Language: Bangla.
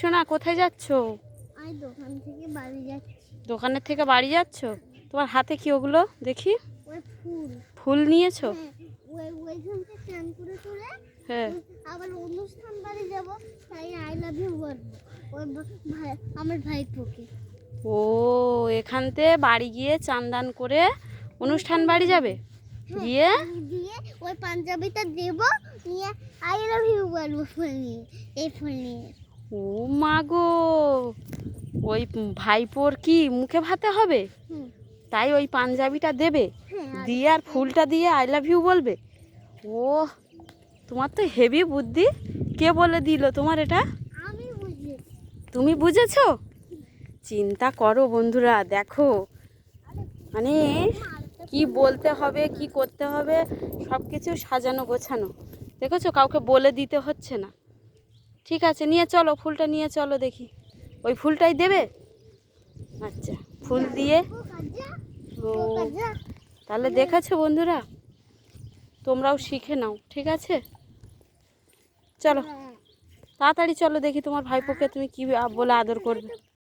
সোনা কোথায় যাচ্ছো? আমি দোকান থেকে বাড়ি যাচ্ছি। দোকানের থেকে বাড়ি যাচ্ছো? তোমার হাতে কি ওগুলো দেখি? ওই ফুল। ফুল নিয়েছো? হ্যাঁ, ওইখান থেকে স্নান করে তুলে হ্যাঁ। আবার অনুষ্ঠান বাড়ি যাব, তাই আই লাভ ইউ বলবো ওই ভাই, আমার ভাইপোকে। ও, এখানতে বাড়ি গিয়ে চান করে অনুষ্ঠান বাড়ি যাবে? হ্যাঁ, গিয়ে দিয়ে ওই পাঞ্জাবিটা দেব, নিয়ে আই লাভ ইউ বলবো ফুল নিয়ে, এই ফুল নিয়ে। ও মা গো, ওই ভাইপোর কি মুখে ভাতে হবে? হুম। তাই ওই পাঞ্জাবিটা দেবে, হ্যাঁ, দিয়ে আর ফুলটা দিয়ে আই লাভ ইউ বলবে? ও, তোমার তো হেভি বুদ্ধি। কে বলে দিল তোমার এটা? আমি বুঝি। তুমি বুঝেছো? চিন্তা করো বন্ধুরা, দেখো মানে কি বলতে হবে, কি করতে হবে, সব কিছু সাজানো গোছানো। দেখেছো, কাউকে বলে দিতে হচ্ছে না। ঠিক আছে, নিয়ে চলো, ফুলটা নিয়ে চলো দেখি। ওই ফুলটাই দেবে? আচ্ছা, ফুল দিয়ে। ও, তাহলে দেখেছো বন্ধুরা, তোমরাও শিখে নাও, ঠিক আছে? চলো তাড়াতাড়ি চলো দেখি তোমার ভাইপোকে তুমি কি বলে আদর করবে।